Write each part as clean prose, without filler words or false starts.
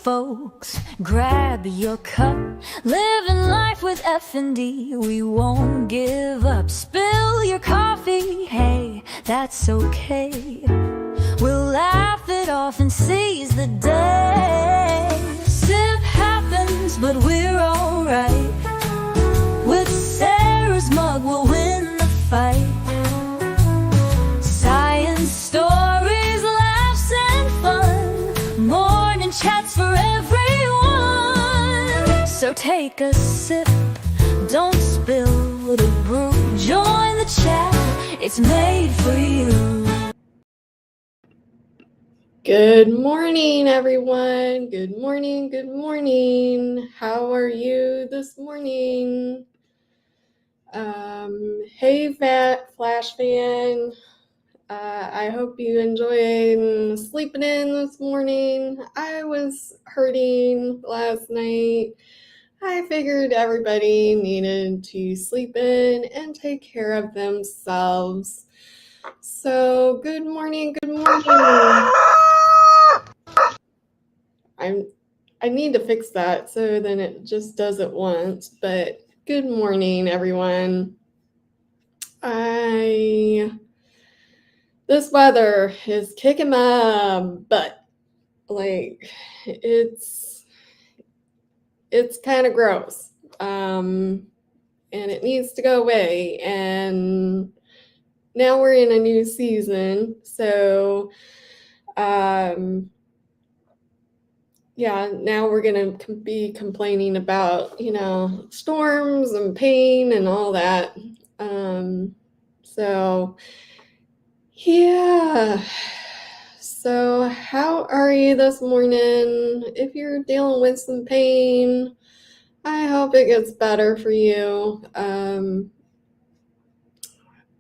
folks, grab your cup. Living life with F&D, we won't give up. Spill your coffee, hey, that's okay. We'll laugh it off and seize the day. Sip happens, but we're alright. With Sarah's mug, we'll win the fight. Science stories, laughs and fun. Morning chats for everyone. So take a sip, don't spill the brew. Join the chat, it's made for you. Good morning, everyone. Good morning, good morning. How are you this morning? Hey, Flash fan. I hope you enjoyed sleeping in this morning. I was hurting last night. I figured everybody needed to sleep in and take care of themselves. So, good morning, good morning. I need to fix that so then it just does it once. But good morning, everyone. This weather is kicking my butt. Like, it's kind of gross. And it needs to go away. And now we're in a new season. So, now we're going to be complaining about, storms and pain and all that. So how are you this morning? If you're dealing with some pain, I hope it gets better for you.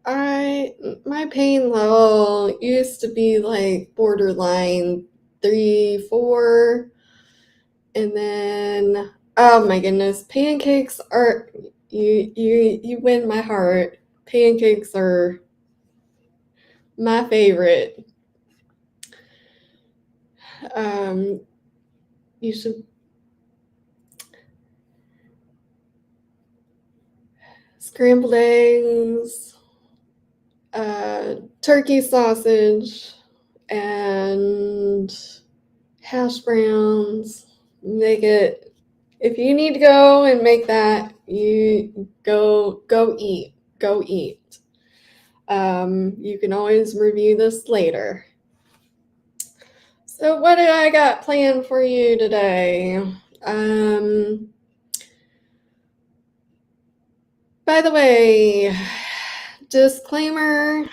My pain level used to be like borderline 3, 4. And then, oh my goodness, pancakes are, you win my heart. Pancakes are my favorite. You should scrambled eggs, turkey sausage, and hash browns. Make it. If you need to go and make that, you go eat. Go eat. You can always review this later. So what do I got planned for you today? By the way, disclaimer,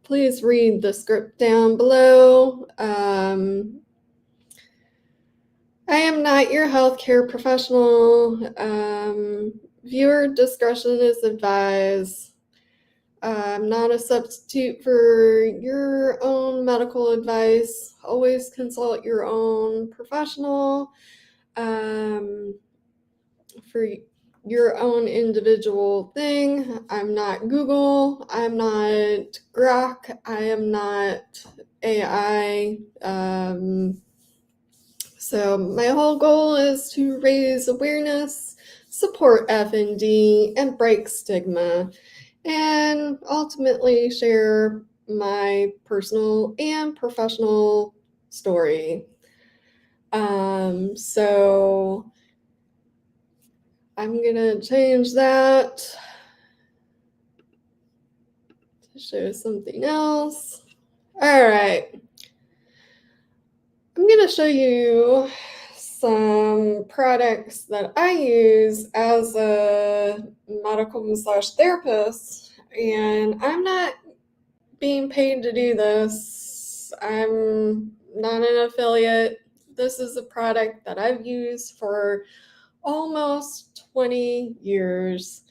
please read the script down below. I am not your healthcare professional. Viewer discretion is advised. I'm not a substitute for your own medical advice. Always consult your own professional for your own individual thing. I'm not Google. I'm not Grok. I am not AI. So my whole goal is to raise awareness, support F&D, and break stigma, and ultimately share my personal and professional story. So I'm going to change that to show something else. All right. I'm going to show you some products that I use as a medical massage therapist, and I'm not being paid to do this. I'm not an affiliate. This is a product that I've used for almost 20 years,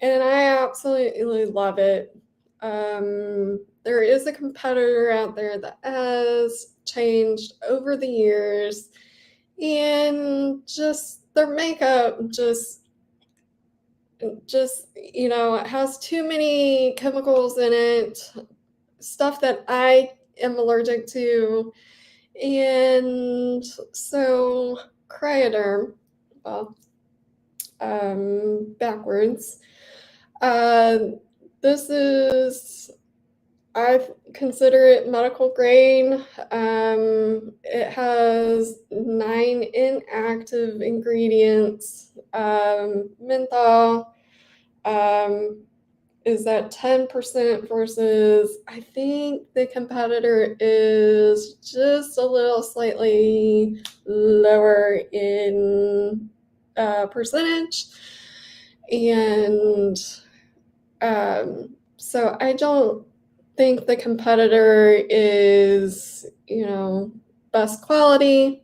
and I absolutely love it. There is a competitor out there that has changed over the years, and just their makeup just it has too many chemicals in it, stuff that I am allergic to, And so cryoderm, well, backwards. This is, I consider it medical grade. It has 9 inactive ingredients. Menthol is at 10% versus I think the competitor is just a little slightly lower in percentage. And so I don't think the competitor is, best quality.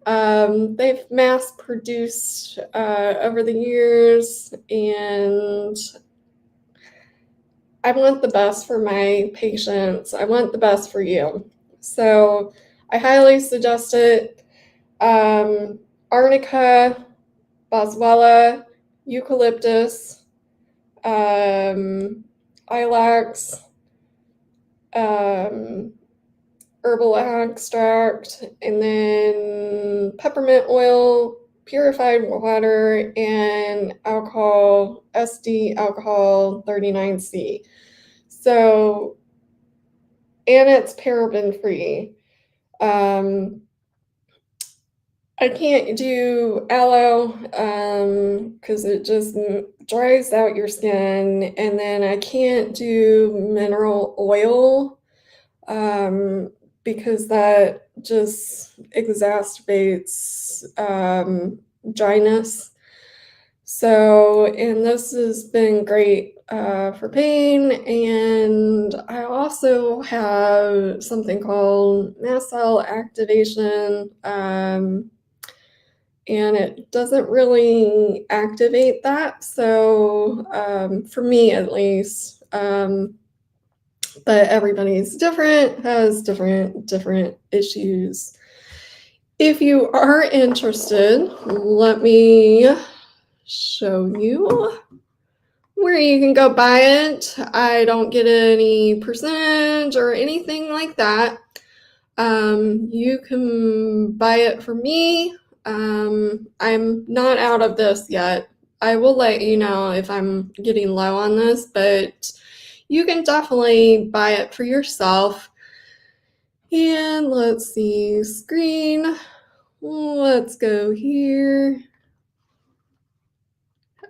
They've mass produced over the years, and I want the best for my patients. I want the best for you. So I highly suggest it. Arnica, boswellia, eucalyptus, ilex, herbal extract, and then peppermint oil, purified water, and alcohol, SD alcohol 39C. So, and it's paraben free. I can't do aloe because it just dries out your skin, and then I can't do mineral oil because that just exacerbates dryness. So, and this has been great for pain. And I also have something called mast cell activation. And it doesn't really activate that. So, for me at least, but everybody's different, has different issues. If you are interested, let me show you where you can go buy it. I don't get any percentage or anything like that. You can buy it from me. I'm not out of this yet. I will let you know if I'm getting low on this, but you can definitely buy it for yourself. And let's see, screen. Let's go here.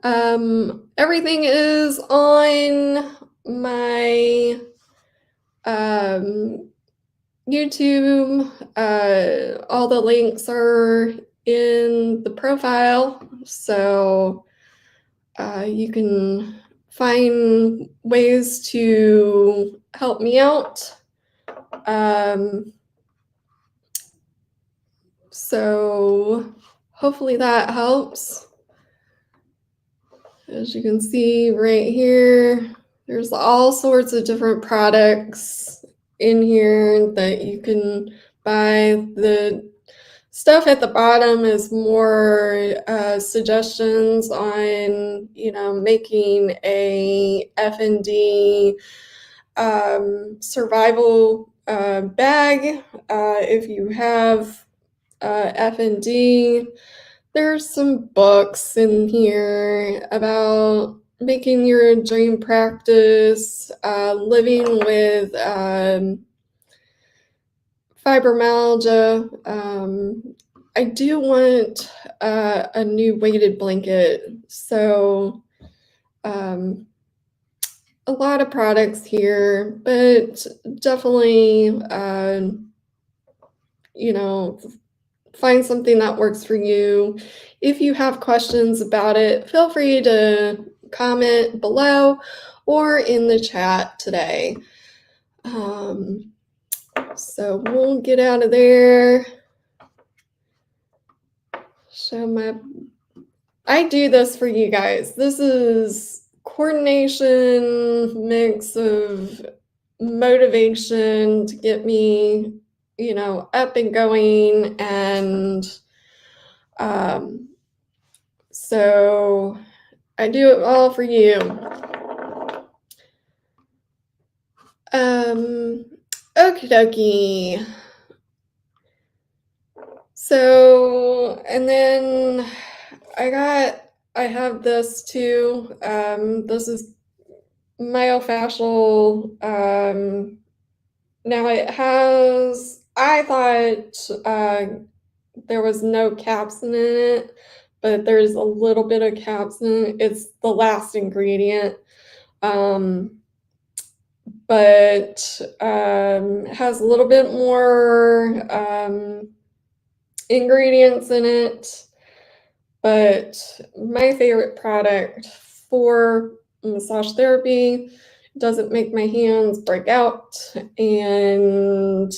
Everything is on my YouTube. All the links are in the profile, so you can find ways to help me out. So hopefully that helps. As you can see right here, there's all sorts of different products in here that you can buy. The stuff at the bottom is more suggestions on, making a FND survival bag if you have FND. There's some books in here about making your dream practice, living with fibromyalgia. I do want a new weighted blanket, so a lot of products here, but definitely, find something that works for you. If you have questions about it, feel free to comment below or in the chat today. So we'll get out of there. I do this for you guys. This is coordination, mix of motivation to get me, up and going. And so I do it all for you. Okie dokie. So, and then I have this too. This is myofascial. Now it has, I thought there was no capsin in it, but there's a little bit of capsin. It's the last ingredient. Um, but has a little bit more ingredients in it. But my favorite product for massage therapy doesn't make my hands break out, and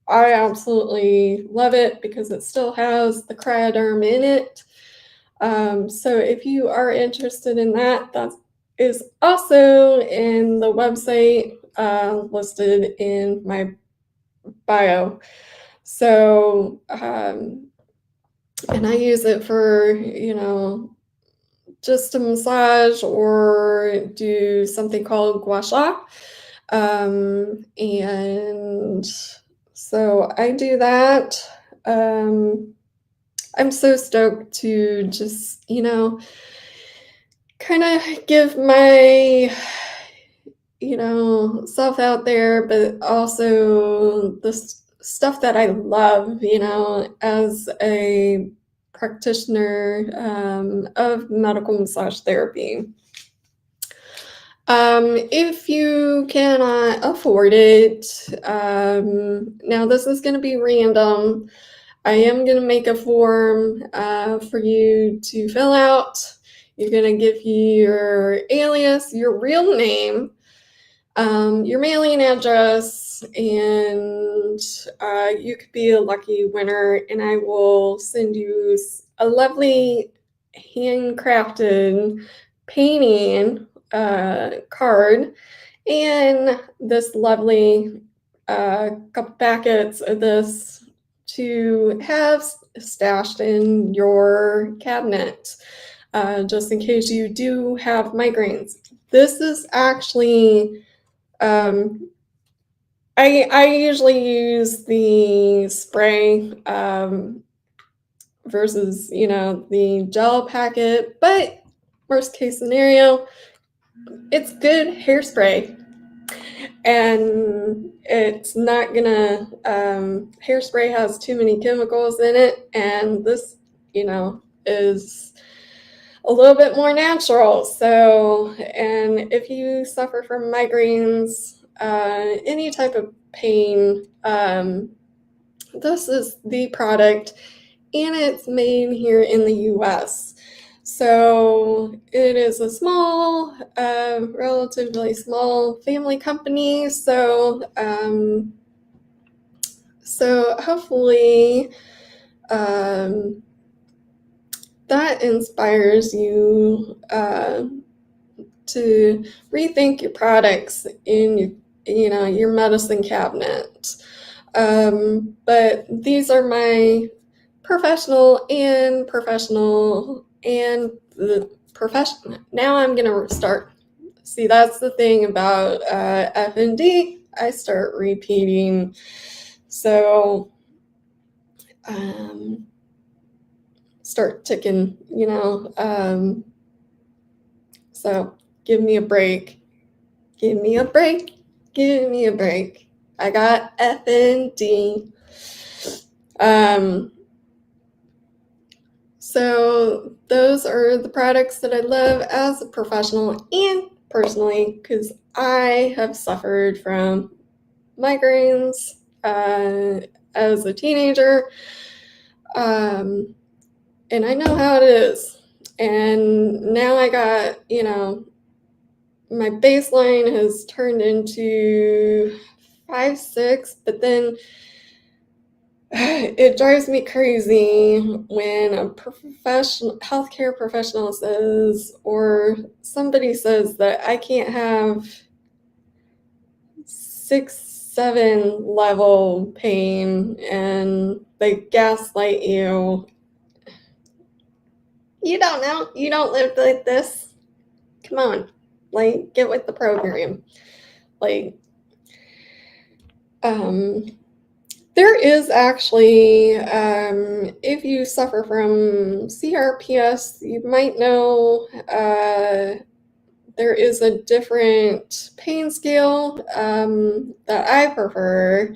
I absolutely love it because it still has the cryoderm in it. So if you are interested in that, that is also in the website listed in my bio. So, and I use it for, just to massage or do something called gua sha. And so I do that. I'm so stoked to just, kind of give my, self out there, but also the stuff that I love, as a practitioner of medical massage therapy. If you cannot afford it, now this is going to be random. I am going to make a form for you to fill out. You're going to give your alias, your real name, your mailing address, and you could be a lucky winner, and I will send you a lovely handcrafted painting card and this lovely couple packets of this to have stashed in your cabinet, just in case you do have migraines. This is actually, I usually use the spray versus, the gel packet, but worst case scenario, it's good hairspray. And it's not gonna, hairspray has too many chemicals in it, and this, is a little bit more natural. So, and if you suffer from migraines, any type of pain, this is the product, and it's made here in the US. So it is a small, relatively small family company. So, hopefully, that inspires you to rethink your products in your medicine cabinet. But these are my professional and the professional. Now I'm gonna start. See, that's the thing about F&D. I start repeating. So start ticking, so give me a break. Give me a break. Give me a break. I got F&D. So those are the products that I love as a professional and personally, because I have suffered from migraines as a teenager, and I know how it is. And now I got, my baseline has turned into 5, 6, but then it drives me crazy when a healthcare professional says, or somebody says that I can't have 6, 7 level pain, and they gaslight you. You don't know. You don't live like this. Come on, get with the program. There is actually, if you suffer from CRPS, you might know there is a different pain scale that I prefer.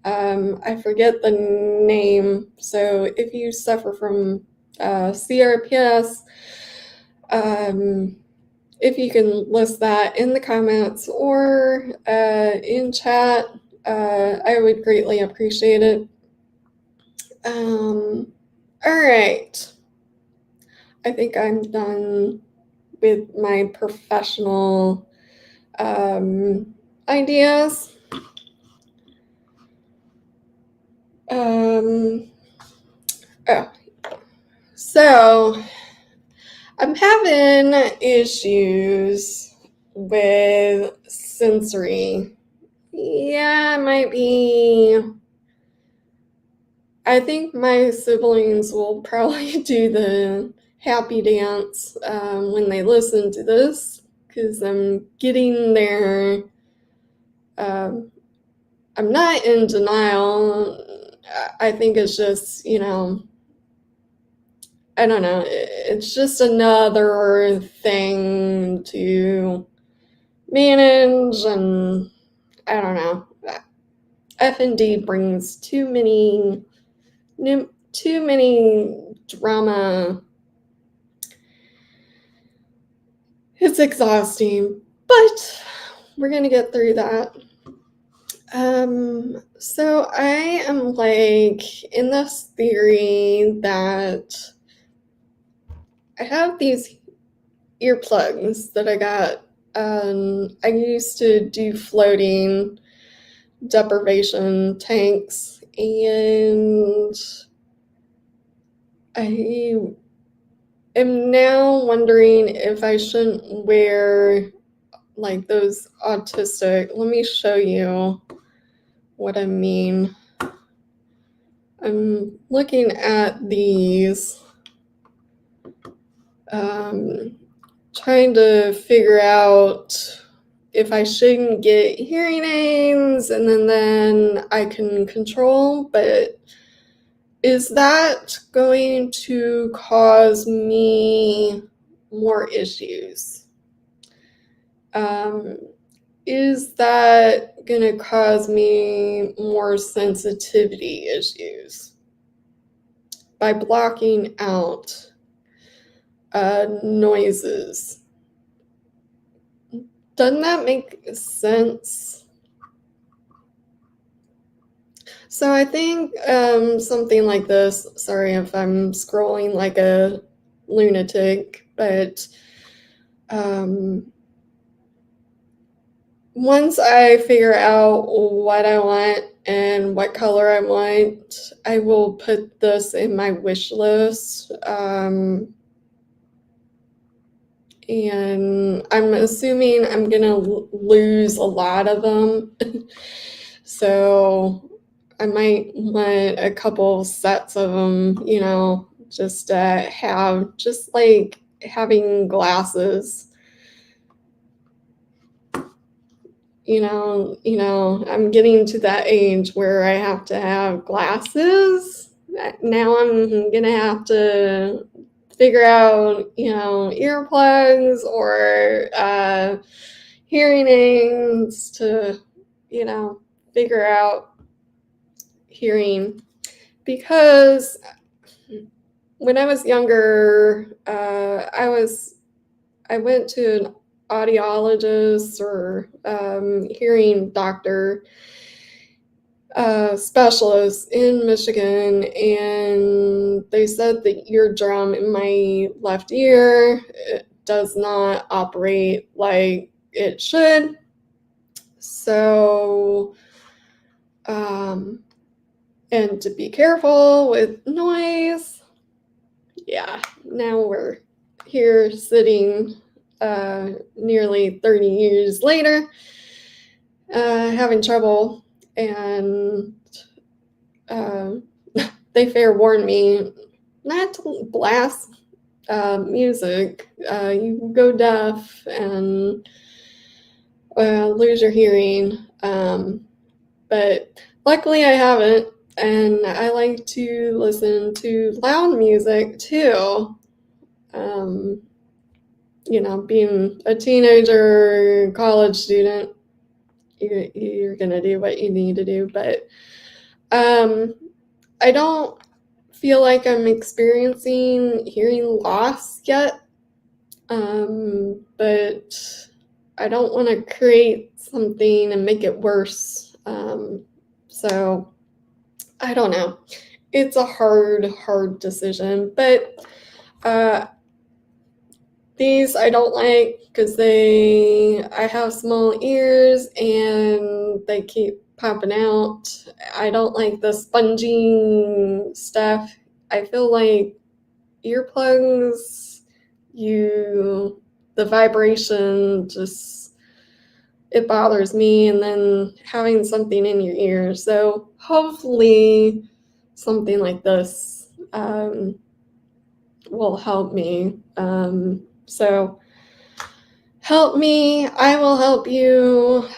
I forget the name. So if you suffer from CRPS, if you can list that in the comments or in chat, I would greatly appreciate it. All right. I think I'm done with my professional ideas. So I'm having issues with sensory. Yeah, it might be. I think my siblings will probably do the happy dance when they listen to this, because I'm getting there. I'm not in denial. I think it's just, I don't know. It's just another thing to manage, and I don't know. F&D brings too many drama. It's exhausting, but we're gonna get through that. So I am like in this theory that I have these earplugs that I got. I used to do floating deprivation tanks, and I am now wondering if I shouldn't wear like those autistic. Let me show you what I mean. I'm looking at these, trying to figure out if I shouldn't get hearing aids and then I can control, but is that going to cause me more issues? Is that going to cause me more sensitivity issues by blocking out noises? Doesn't that make sense? So I think something like this, sorry if I'm scrolling like a lunatic, but once I figure out what I want and what color I want, I will put this in my wish list. And I'm assuming I'm gonna lose a lot of them. So I might want a couple sets of them, just to have, just like having glasses. I'm getting to that age where I have to have glasses. Now I'm gonna have to figure out, earplugs or hearing aids to, figure out hearing. Because when I was younger, I went to an audiologist or hearing doctor specialist in Michigan, and they said the eardrum in my left ear does not operate like it should. So, and to be careful with noise. Yeah, now we're here sitting nearly 30 years later, having trouble, and they fair warned me not to blast music. You go deaf and lose your hearing. But Luckily, I haven't, and I like to listen to loud music too. Um, being a teenager, college student, you're gonna do what you need to do, but I don't feel like I'm experiencing hearing loss yet, but I don't want to create something and make it worse. So I don't know. It's a hard decision, but uh, these I don't like because I have small ears and they keep popping out. I don't like the sponging stuff. I feel like earplugs, the vibration just, it bothers me, and then having something in your ear. So hopefully something like this will help me. So help me, I will help you.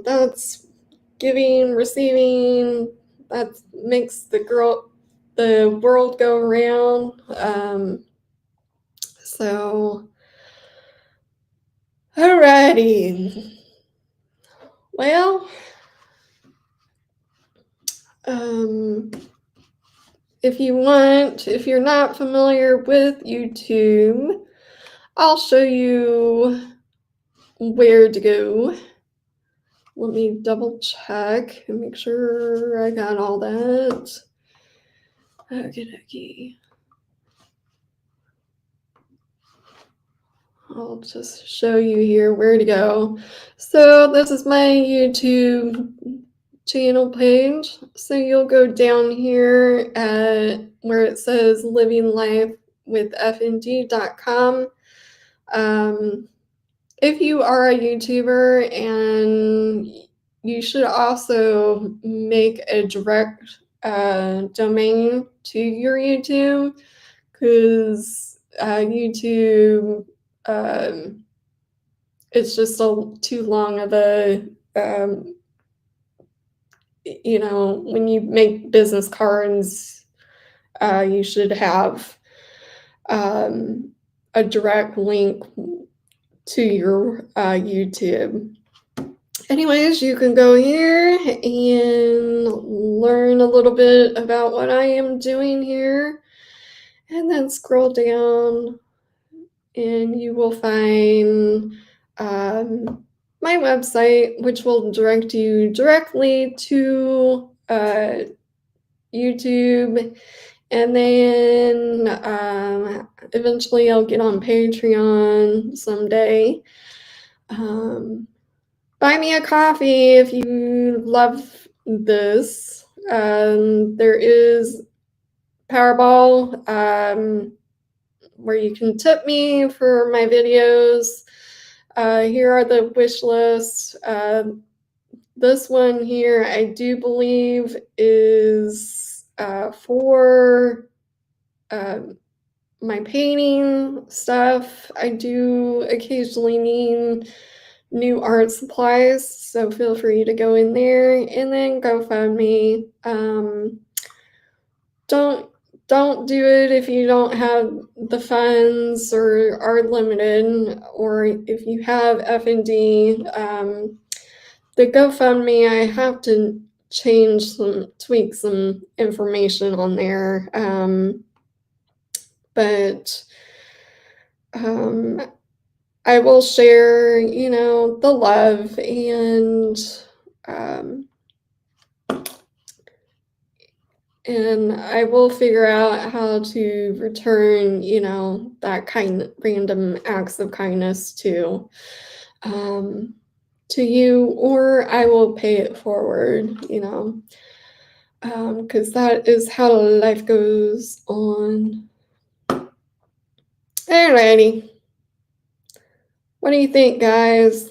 That's giving, receiving. That makes the world go around. So, alrighty. Well, if you're not familiar with YouTube, I'll show you where to go. Let me double check and make sure I got all that. Okay. I'll just show you here where to go. So this is my YouTube channel page. So you'll go down here at where it says living life with fnd.com. If you are a YouTuber, and you should also make a direct domain to your YouTube, because YouTube, it's just too long of a, when you make business cards, you should have a direct link to your YouTube. Anyways, you can go here and learn a little bit about what I am doing here, and then scroll down and you will find my website, which will direct you directly to YouTube. And then eventually I'll get on Patreon someday. Buy me a coffee if you love this. There is Powerball, where you can tip me for my videos. Here are the wish lists. This one here, I do believe, is for my painting stuff. I do occasionally need new art supplies, so feel free to go in there. And then GoFundMe. Don't do it if you don't have the funds or are limited, or if you have FND. The GoFundMe, I have to tweak some information on there. But I will share, the love, and I will figure out how to return, that random acts of kindness to you, or I will pay it forward, because that is how life goes on. Alrighty. What do you think, guys?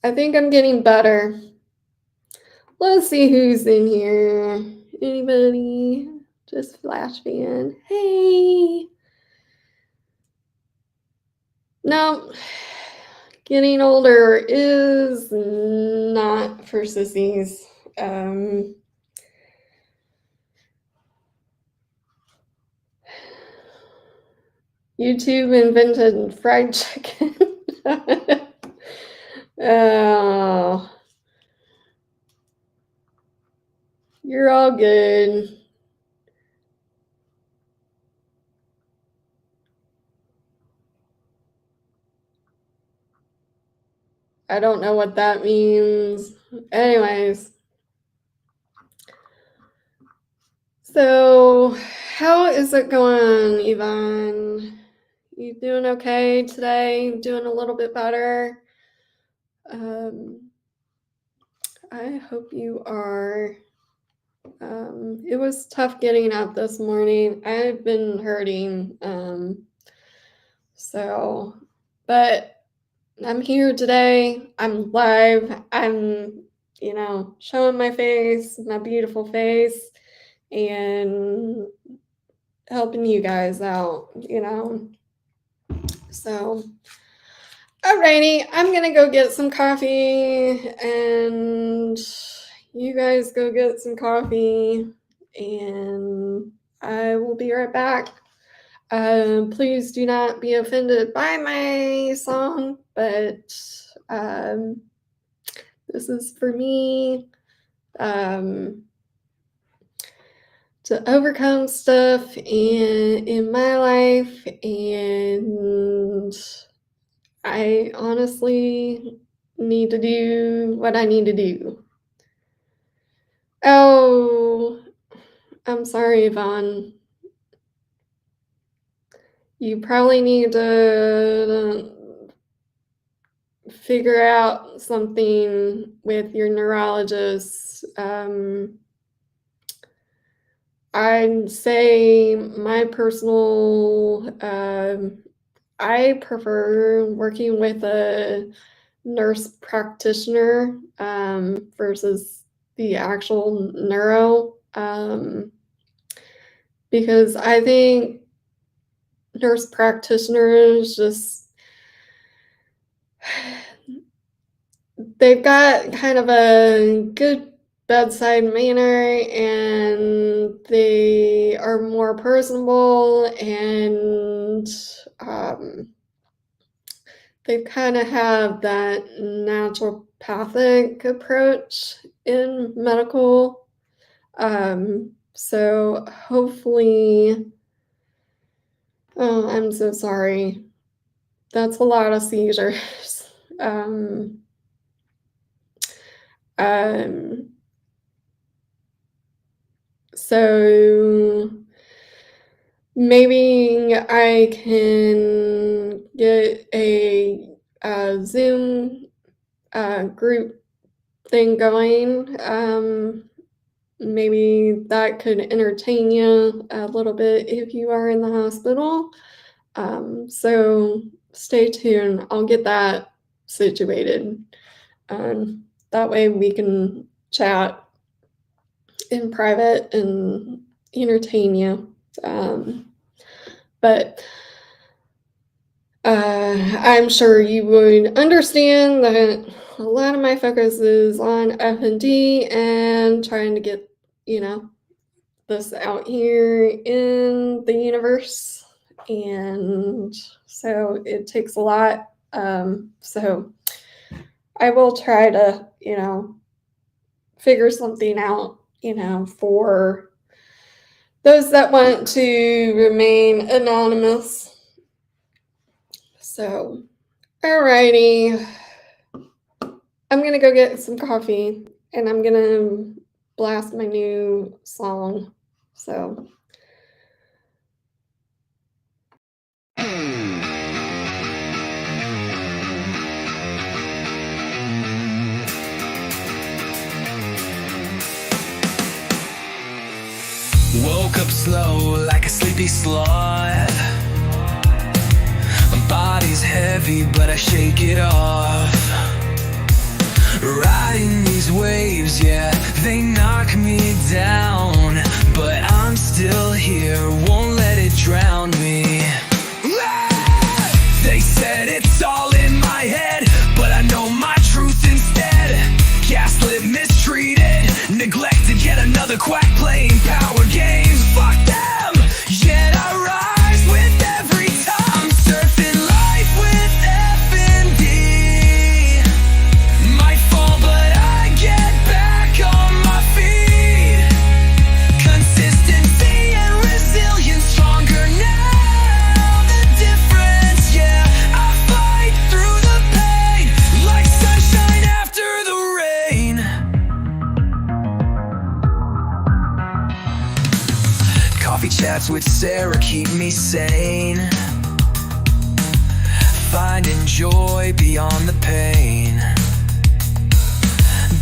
I think I'm getting better. Let's see who's in here. Anybody? Just flash me in. Hey. No. Getting older is not for sissies. YouTube invented fried chicken. Oh, you're all good. I don't know what that means. Anyways. So, how is it going, Yvonne? You doing okay today? Doing a little bit better? I hope you are. It was tough getting up this morning. I've been hurting. But I'm here today. I'm live. I'm, showing my face, my beautiful face, and helping you guys out, So, alrighty, I'm gonna go get some coffee, and you guys go get some coffee, and I will be right back. Please do not be offended by my song, but this is for me to overcome stuff in my life, and I honestly need to do what I need to do. Oh, I'm sorry, Yvonne. You probably need to figure out something with your neurologist. I'd say my personal, I prefer working with a nurse practitioner versus the actual neuro, because I think nurse practitioners they've got kind of a good bedside manner, and they are more personable, and they kind of have that naturopathic approach in medical. So hopefully, oh, I'm so sorry. That's a lot of seizures. So maybe I can get a Zoom group thing going. Maybe that could entertain you a little bit if you are in the hospital. So stay tuned. I'll get that situated. That way we can chat in private and entertain you. But I'm sure you would understand that a lot of my focus is on F&D and trying to get, this out here in the universe. And so it takes a lot. So I will try to, figure something out, for those that want to remain anonymous. So, alrighty. I'm going to go get some coffee, and I'm going to blast my new song. So. Woke up slow like a sleepy sloth. My body's heavy, but I shake it off. Riding these waves, yeah, they knock me down, but I'm still here, won't let it drown me. They said it's all in my head, but I know my truth instead. Gaslit, mistreated, Coffee chats with Sarah keep me sane. Finding joy beyond the pain.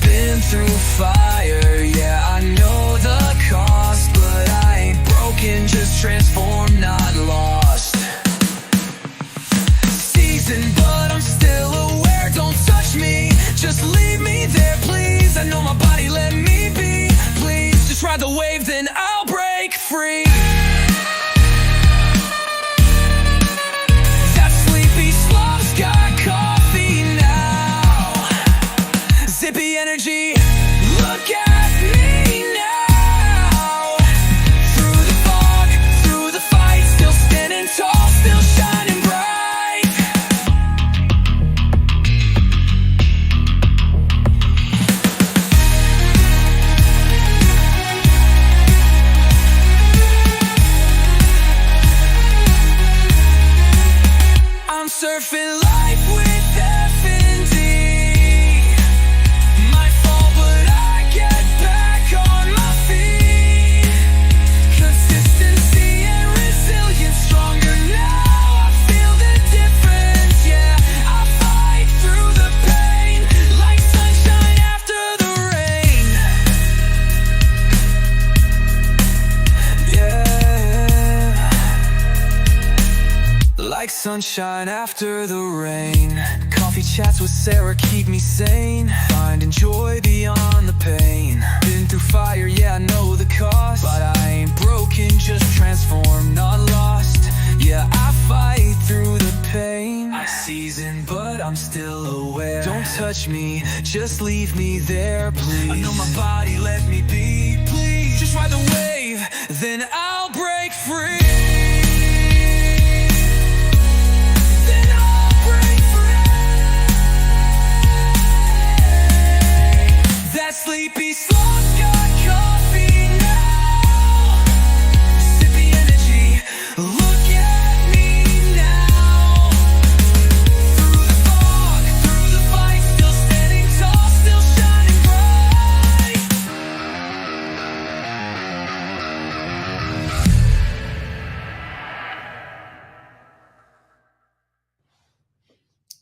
Been through fire, yeah, I know the cost, but I ain't broken, just transformed, not lost. Seasoned, but I'm still aware. Don't touch me, just leave me there, please. I know my body, let me be. Please, just ride the wave, then I'll break free. That sleepy sloth's got coffee now. Zippy energy, look at me now. Through the fog, through the fight, still standing tall, still shining bright. I'm surfing life with F&D. Might fall, but I get back on my feet. Consistency and resilience, stronger now. I feel the difference, yeah. I fight through the pain, like sunshine after the rain. Yeah. Like sunshine after the rain. Coffee chats with Sarah keep me sane. Finding joy beyond the pain. Been through fire, yeah, I know the cost, but I ain't broken, just transformed, not lost. Yeah, I fight through the pain. I season, but I'm still aware. Don't touch me, just leave me there, please. I know my body, let me be, please. Just ride the wave, then I'll break free. That sleepy sloth got coffee now. Sippy energy, look at me now. Through the fog, through the fight, still standing tall, still shining bright.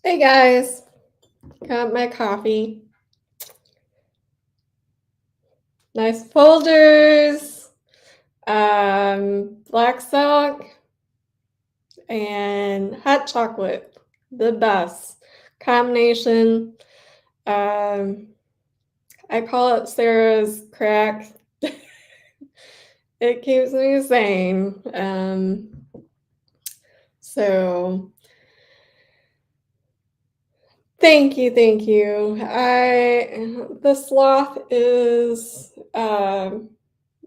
Hey guys, got my coffee. Nice folders, black silk, and hot chocolate. The best combination. I call it Sarah's crack. It keeps me sane. So thank you. The sloth is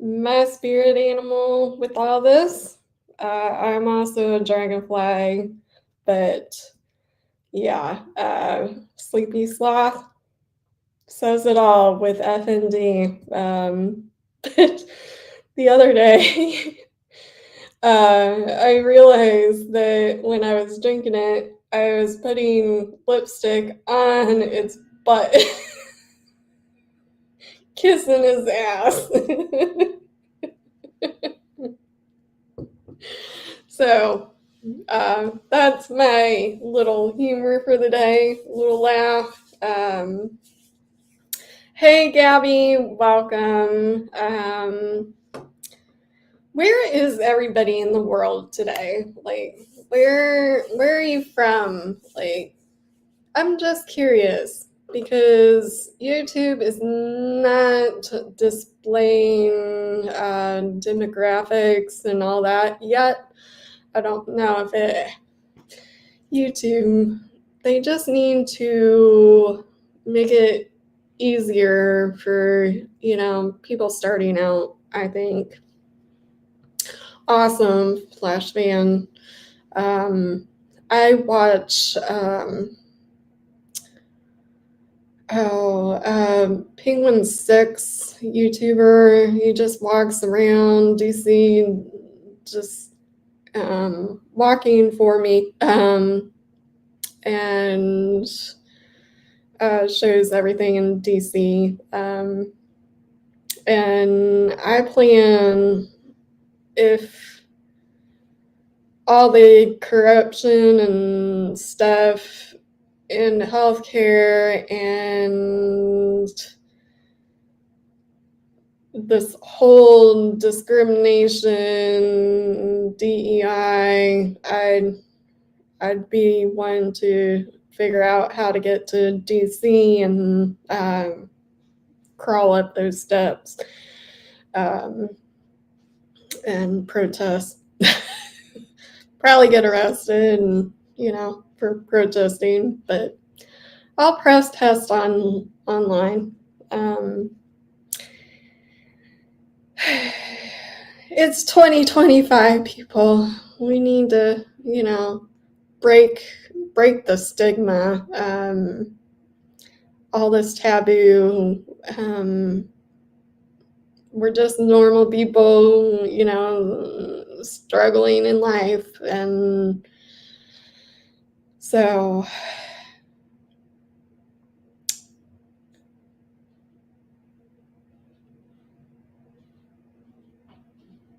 my spirit animal with all this. I'm also a dragonfly, but yeah, sleepy sloth says it all with FND. But the other day, I realized that when I was drinking it, I was putting lipstick on its butt, kissing his ass. So that's my little humor for the day, little laugh. Hey, Gabby, welcome. Where is everybody in the world today? Like, where are you from? Like, I'm just curious because YouTube is not displaying demographics and all that yet. I don't know if YouTube, they just need to make it easier for, people starting out, I think. Awesome, Flash fan. I watch Penguin 6 YouTuber. He just walks around DC, just walking for me, and shows everything in DC. And I plan if all the corruption and stuff in healthcare and this whole discrimination, DEI, I'd be one to figure out how to get to DC and crawl up those steps and protest. Probably get arrested and, for protesting, but I'll protest online. It's 2025, people. We need to, break the stigma, all this taboo. We're just normal people, struggling in life, and so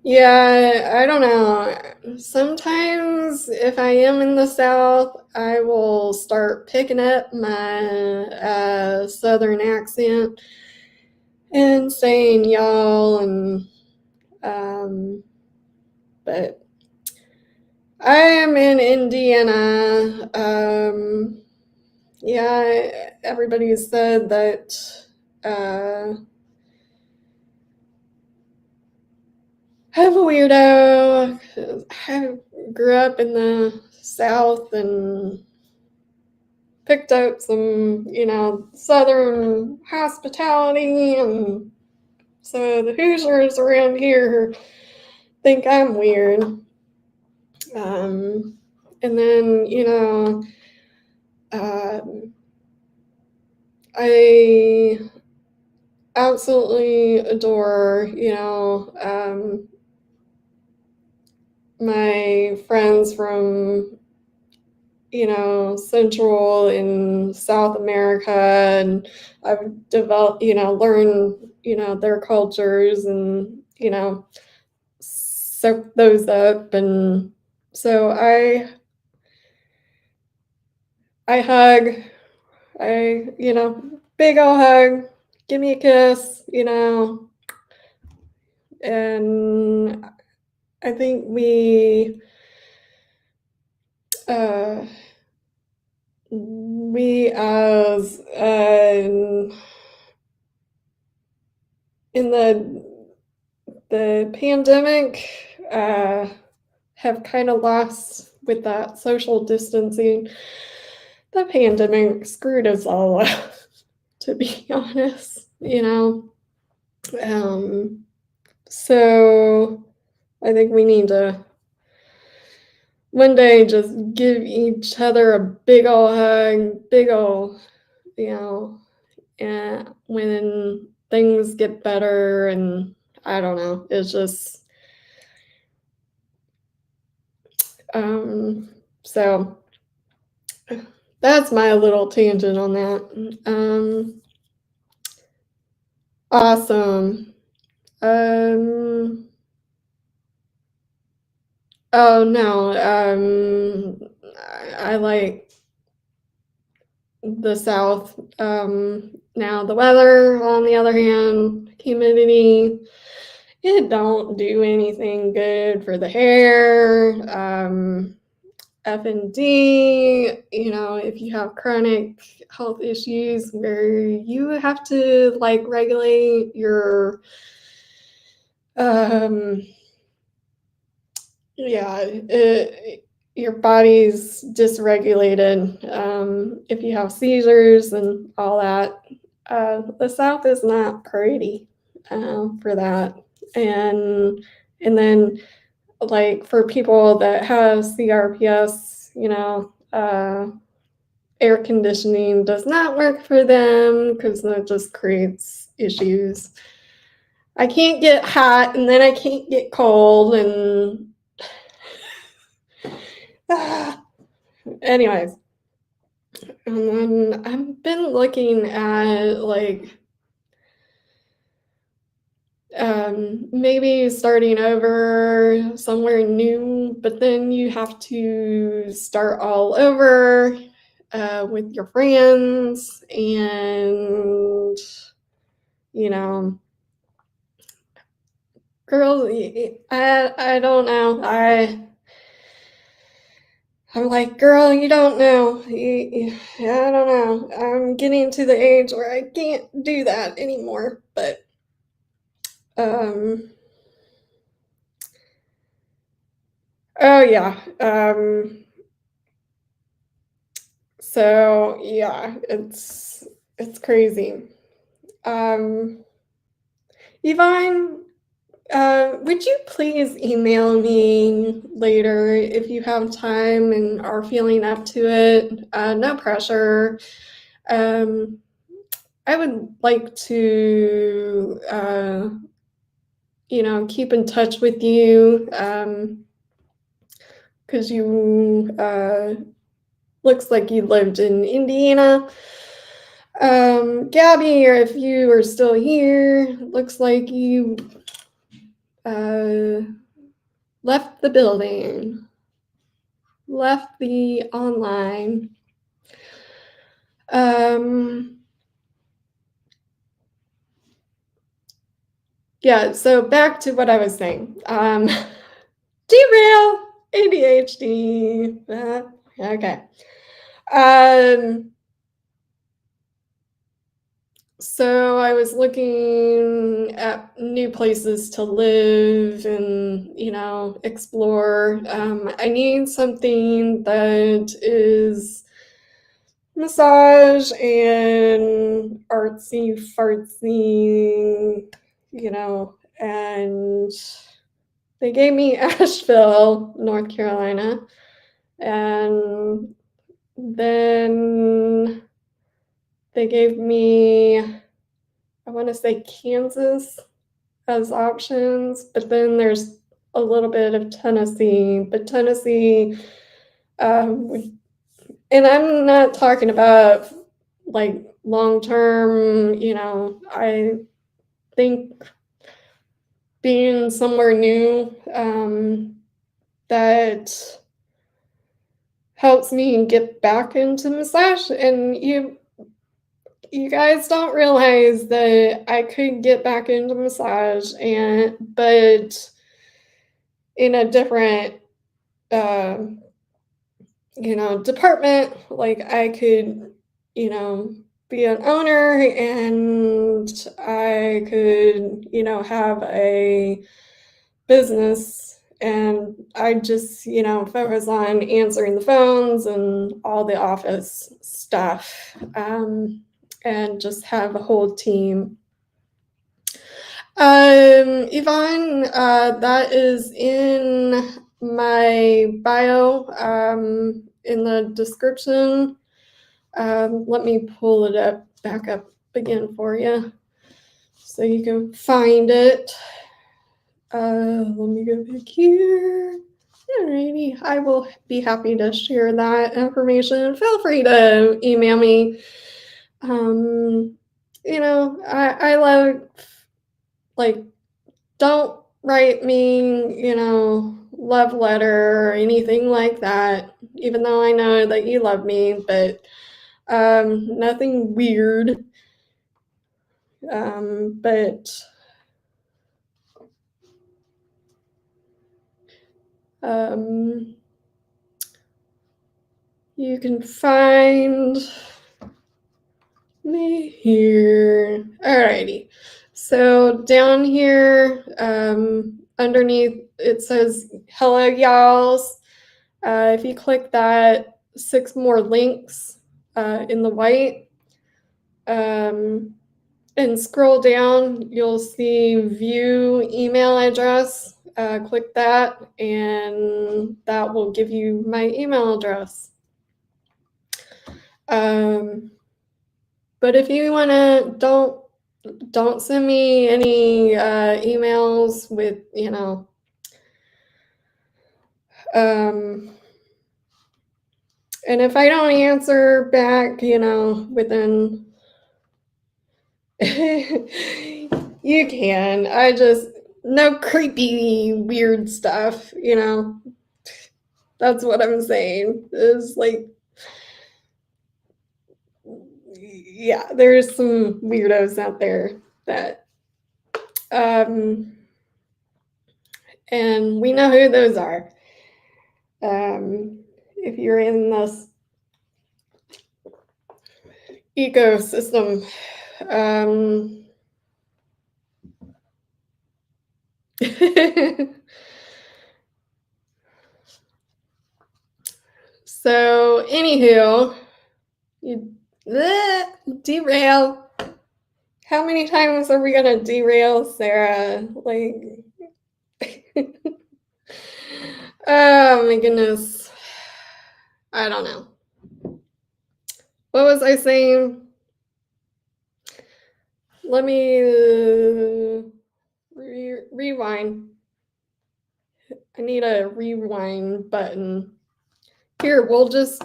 yeah, I don't know. Sometimes if I am in the South, I will start picking up my Southern accent and saying y'all, and but I am in Indiana. Yeah, everybody said that I'm a weirdo. I grew up in the South and picked up some, Southern hospitality, and so the Hoosiers around here think I'm weird. And then, I absolutely adore, my friends from, Central and South America, and I've developed, learned, their cultures, and, soak those up. And so I hug, big ol' hug, give me a kiss, and I think we as in the pandemic have kind of lost with that social distancing. The pandemic screwed us all up, to be honest, so I think we need to one day just give each other a big ol' hug, big ol', and when things get better, and I don't know, it's just, so that's my little tangent on that. Awesome. Oh no, I like the South. Now the weather, on the other hand, humidity, it don't do anything good for the hair. F&D, if you have chronic health issues where you have to regulate your your body's dysregulated, if you have seizures and all that. The South is not pretty for that. And then for people that have CRPS, air conditioning does not work for them because that just creates issues. I can't get hot, and then I can't get cold, and anyways. And then I've been looking at maybe starting over somewhere new, but then you have to start all over with your friends, and girls, I don't know. I'm like, girl, you don't know. I don't know. I'm getting to the age where I can't do that anymore. But oh yeah. So yeah, it's crazy. Yvonne, would you please email me later if you have time and are feeling up to it? No pressure. I would like to, keep in touch with you, because you looks like you lived in Indiana. Gabby, or if you are still here, looks like you left the building, left the online. Yeah, so back to what I was saying. Derail, ADHD. Okay. So I was looking at new places to live and, explore. I need something that is massage and artsy fartsy, and they gave me Asheville, North Carolina, and then they gave me, I want to say, Kansas as options, but then there's a little bit of Tennessee, but Tennessee, and I'm not talking about like long term, I think being somewhere new that helps me get back into massage. And you guys don't realize that I could get back into massage, but in a different department. Like I could be an owner, and I could have a business, and I just focus on answering the phones and all the office stuff, and just have a whole team. Yvonne, that is in my bio, in the description. Let me pull it back up again for you so you can find it. Let me go back here. Alrighty, I will be happy to share that information. Feel free to email me. I love, like, don't write me, love letter or anything like that, even though I know that you love me, but nothing weird. But you can find me here. Alrighty. So down here, underneath, it says hello y'alls. If you click that, 6 more links in the white, and scroll down, you'll see view email address. Click that, and that will give you my email address. But if you want to, don't send me any emails with, and if I don't answer back, within You can. I just, no creepy, weird stuff, you know? That's what I'm saying. Is like, yeah, there's some weirdos out there that, and we know who those are. If you're in this ecosystem, so anywho, you derail. How many times are we gonna derail, Sarah? Like, oh my goodness. I don't know. What was I saying? Let me rewind. I need a rewind button. Here, we'll just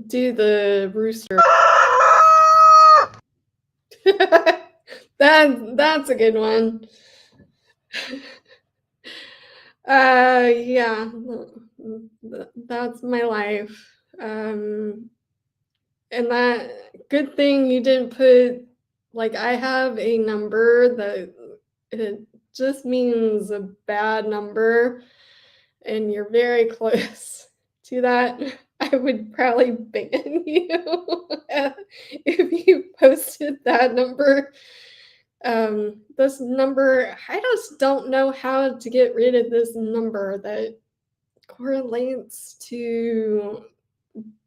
do the rooster. That's a good one. Yeah, that's my life. And that good thing you didn't put, like, I have a number that it just means a bad number, and you're very close to that. I would probably ban you if you posted that number. This number, I just don't know how to get rid of this number that correlates to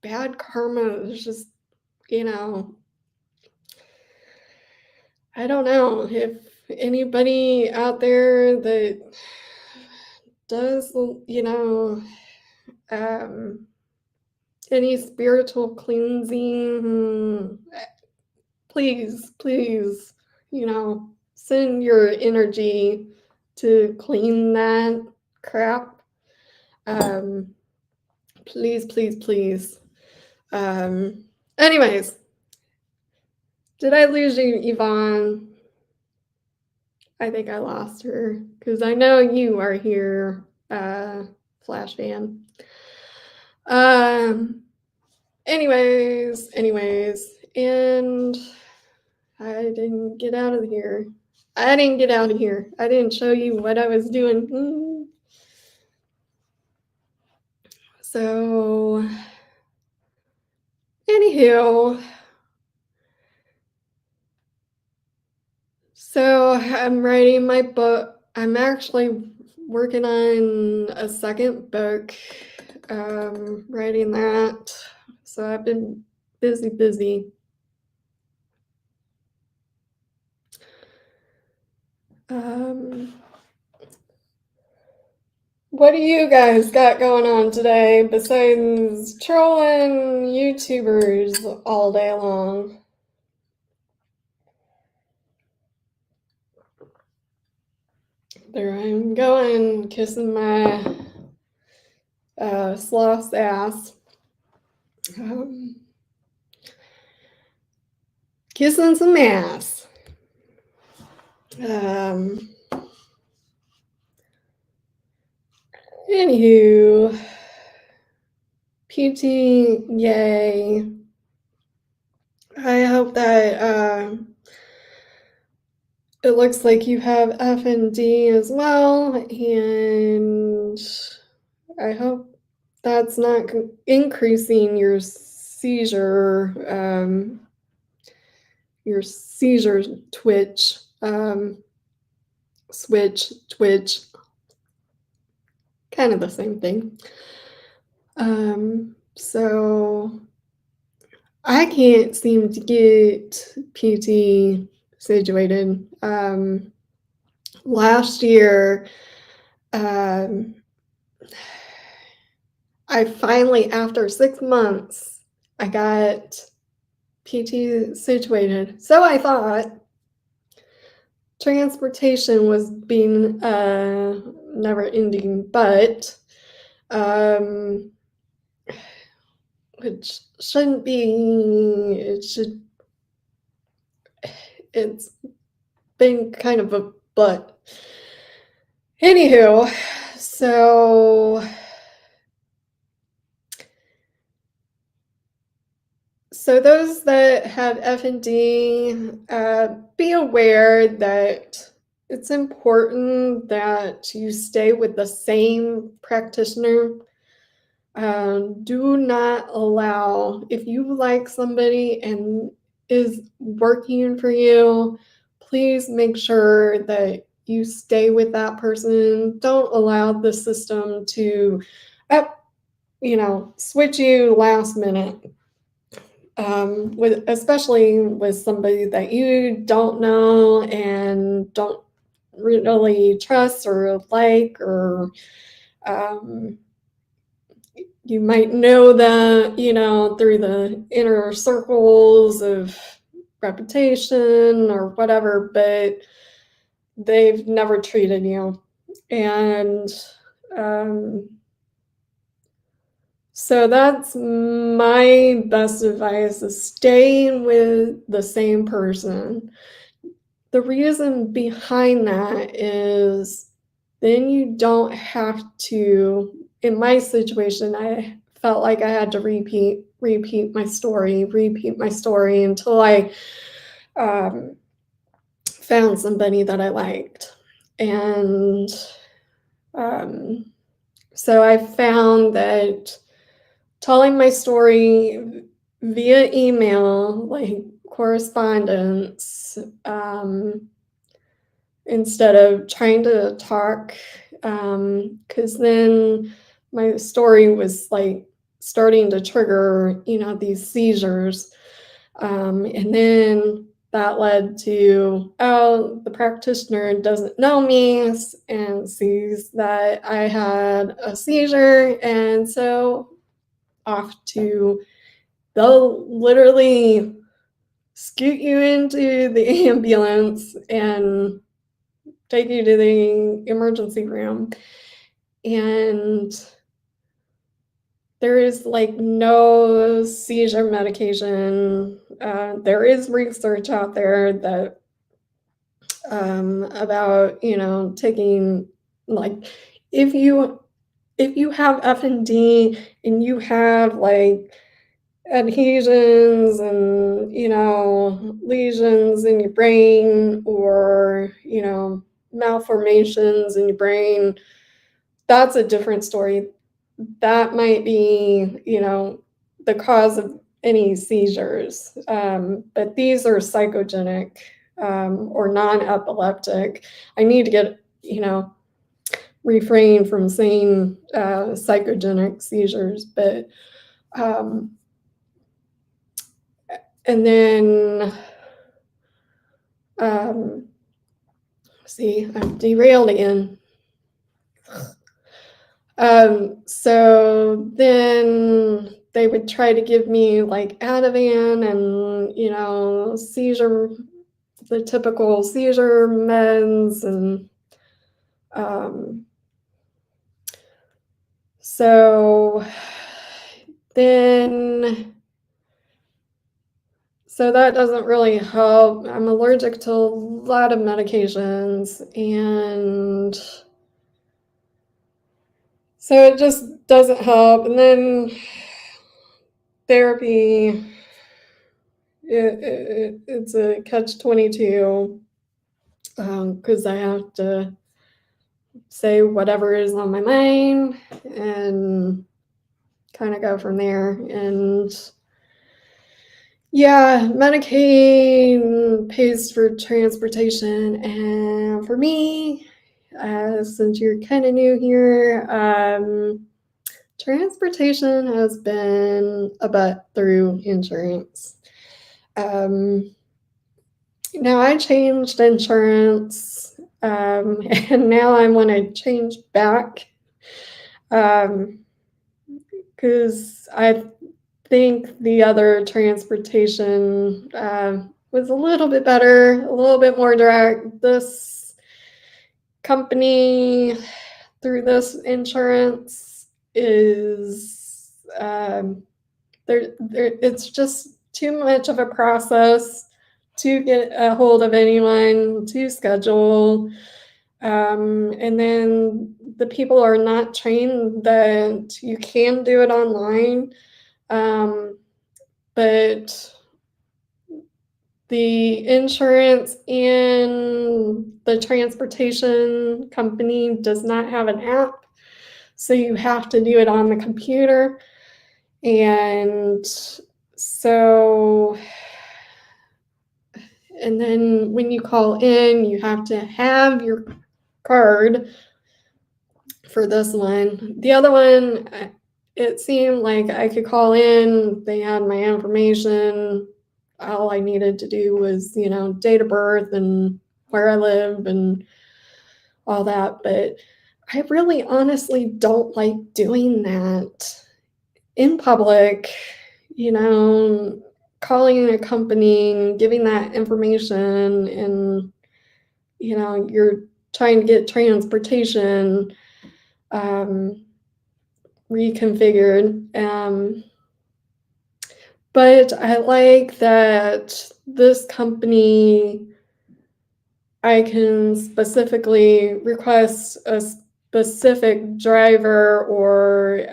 bad karma. It's just, you know, I don't know if anybody out there that does, you know, any spiritual cleansing, please, you know, send your energy to clean that crap. Please. Anyways, did I lose you, Yvonne? I think I lost her because I know you are here, Flash fan. Anyways, and I didn't get out of here. I didn't show you what I was doing. So, anywho, so I'm writing my book. I'm actually working on a second book, writing that. So I've been busy. What do you guys got going on today besides trolling YouTubers all day long? There I'm going, kissing my sloth's ass. Kissing some ass. Anywho, PT, yay. I hope that it looks like you have F&D as well, and I hope that's not increasing your seizure twitch, twitch, kind of the same thing. So I can't seem to get PT situated. Last year, I finally, after 6 months, I got PT situated. So I thought transportation was being never ending, but which shouldn't be, it's been kind of a but. Anywho, so those that have FND, be aware that it's important that you stay with the same practitioner. Do not allow, if you like somebody and is working for you, please make sure that you stay with that person. Don't allow the system to, switch you last minute. Especially with somebody that you don't know and don't really trust or like, or you might know them, through the inner circles of reputation or whatever, but they've never treated you. And so that's my best advice, is staying with the same person. The reason behind that is then you don't have to, in my situation, I felt like I had to repeat my story until I found somebody that I liked. And so I found that telling my story via email, like correspondence, instead of trying to talk, because then my story was like starting to trigger, these seizures. And then that led to, the practitioner doesn't know me and sees that I had a seizure. And so they'll literally scoot you into the ambulance and take you to the emergency room. And there is like no seizure medication. There is research out there that about, taking, like, if you have FND and you have like adhesions and, lesions in your brain, or, malformations in your brain, that's a different story. That might be, the cause of any seizures. But these are psychogenic, or non-epileptic. I need to get, refrain from saying psychogenic seizures, but and then see, I'm derailed again. So then they would try to give me like Ativan and, the typical seizure meds. And so that doesn't really help. I'm allergic to a lot of medications, and so it just doesn't help. And then therapy, it's a catch-22, because I have to say whatever is on my mind and kind of go from there. And yeah, Medicaid pays for transportation, and for me, since you're kind of new here, transportation has been a butt through insurance. Now I changed insurance, and now I want to change back, because I think the other transportation was a little bit better, a little bit more direct. This company, through this insurance, is it's just too much of a process to get a hold of anyone to schedule. And then the people are not trained that you can do it online. But the insurance and the transportation company does not have an app, so you have to do it on the computer. And so, and then when you call in, you have to have your card for this one. The other one, it seemed like I could call in, they had my information. All I needed to do was, date of birth and where I live and all that. But I really honestly don't like doing that in public, calling a company, giving that information, and, you're trying to get transportation reconfigured. But I like that this company, I can specifically request a specific driver or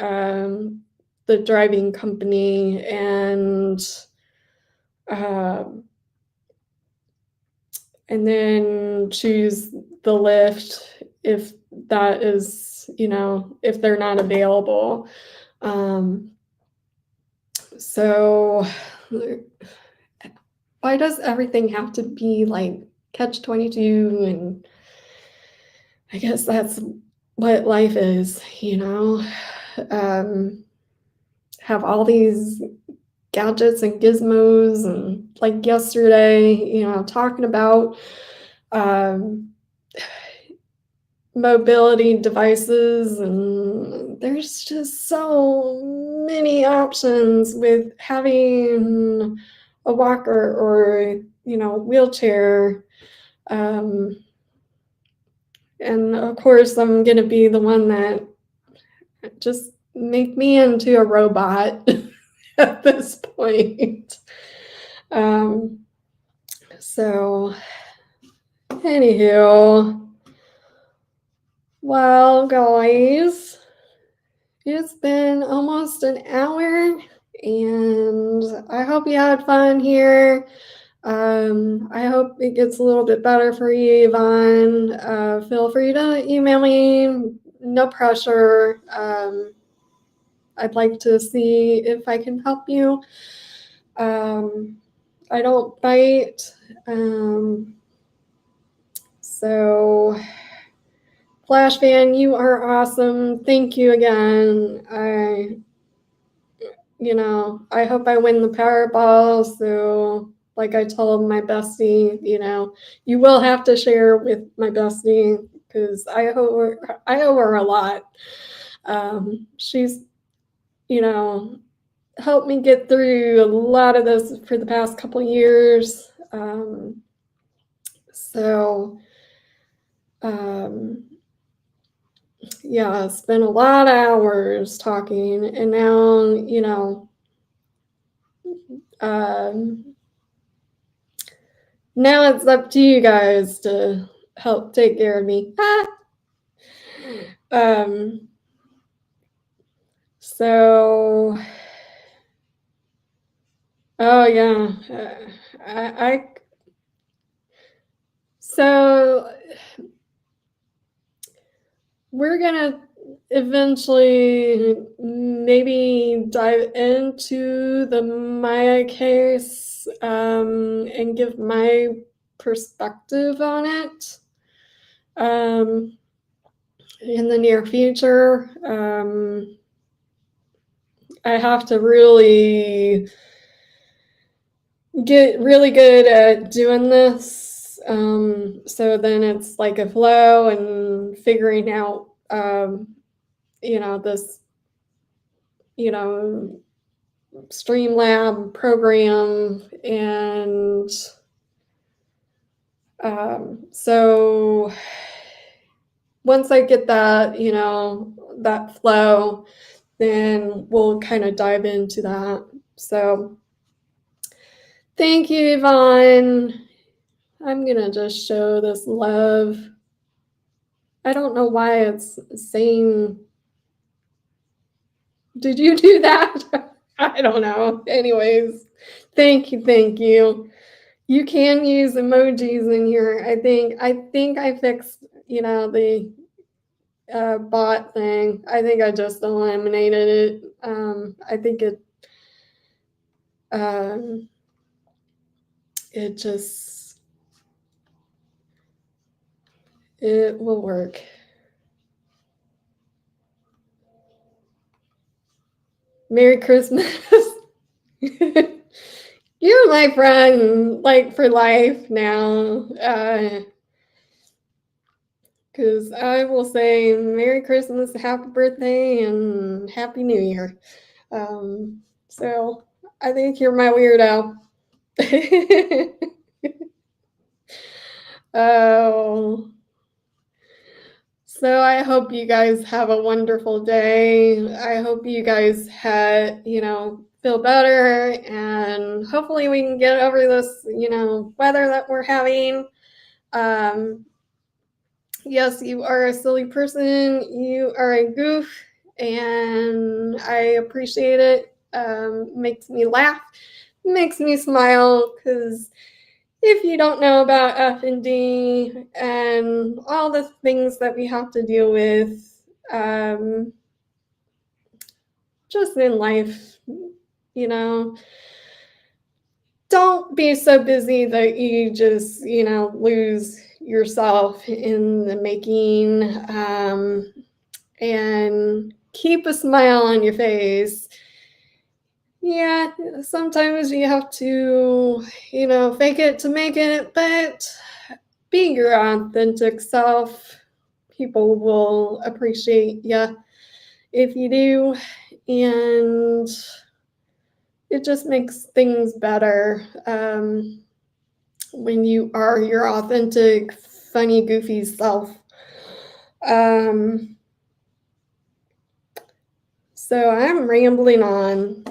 the driving company and then choose the lift if that is, if they're not available. So why does everything have to be like catch-22? And I guess that's what life is, have all these gadgets and gizmos, and like yesterday, talking about mobility devices, and there's just so many options with having a walker or wheelchair, and of course I'm gonna be the one that just make me into a robot at this point. So anywho, well, guys, it's been almost an hour, and I hope you had fun here. I hope it gets a little bit better for you, Yvonne. Feel free to email me, no pressure. I'd like to see if I can help you. I don't bite. So, Flash Fan, you are awesome. Thank you again. I hope I win the Powerball. So, like I told my bestie, you will have to share with my bestie because I owe her a lot. She's, helped me get through a lot of this for the past couple years. Yeah, it's been a lot of hours talking, and now, now it's up to you guys to help take care of me. So, oh yeah, so we're gonna eventually maybe dive into the Maya case and give my perspective on it in the near future. I have to really get really good at doing this, so then it's like a flow and figuring out this Streamlab program, and so once I get that that flow, then we'll kind of dive into that. So Thank you, Yvonne. I'm gonna just show this love. I don't know why it's saying, did you do that? I don't know. Anyways, thank you, thank you. You can use emojis in here. I think I fixed, the bot thing. I think I just eliminated it. I think it just, it will work. Merry Christmas. You're my friend, like, for life now. Because I will say Merry Christmas, Happy Birthday, and Happy New Year. So I think you're my weirdo. Oh. So I hope you guys have a wonderful day. I hope you guys feel better, and hopefully we can get over this, weather that we're having. Yes, you are a silly person. You are a goof, and I appreciate it. Makes me laugh, makes me smile, because if you don't know about F&D and all the things that we have to deal with, just in life, don't be so busy that you just, lose yourself in the making, and keep a smile on your face. Yeah, sometimes you have to, fake it to make it, but be your authentic self. People will appreciate you if you do, and it just makes things better when you are your authentic, funny, goofy self. So I'm rambling on.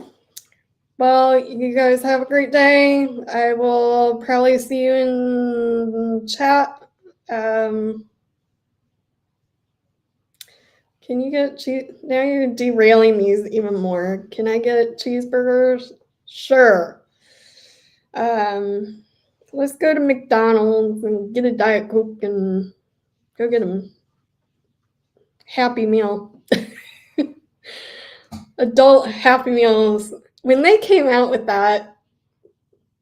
Well, you guys have a great day. I will probably see you in chat. Can you get cheese? Now you're derailing me even more. Can I get cheeseburgers? Sure. Let's go to McDonald's and get a Diet Coke and go get a Happy Meal. Adult Happy Meals. When they came out with that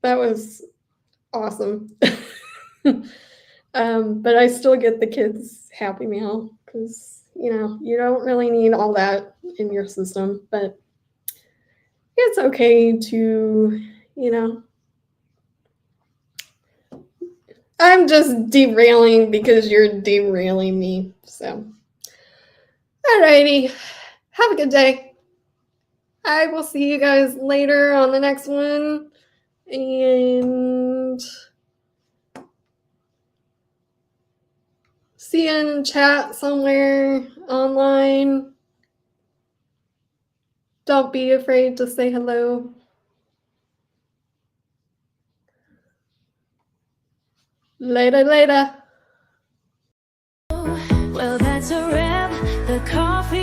was awesome. But I still get the kids Happy Meal because, you don't really need all that in your system, but it's okay to, I'm just derailing because you're derailing me. So, alrighty. Have a good day. I will see you guys later on the next one. And see you in chat somewhere online. Don't be afraid to say hello. Later. Well, that's a wrap. The coffee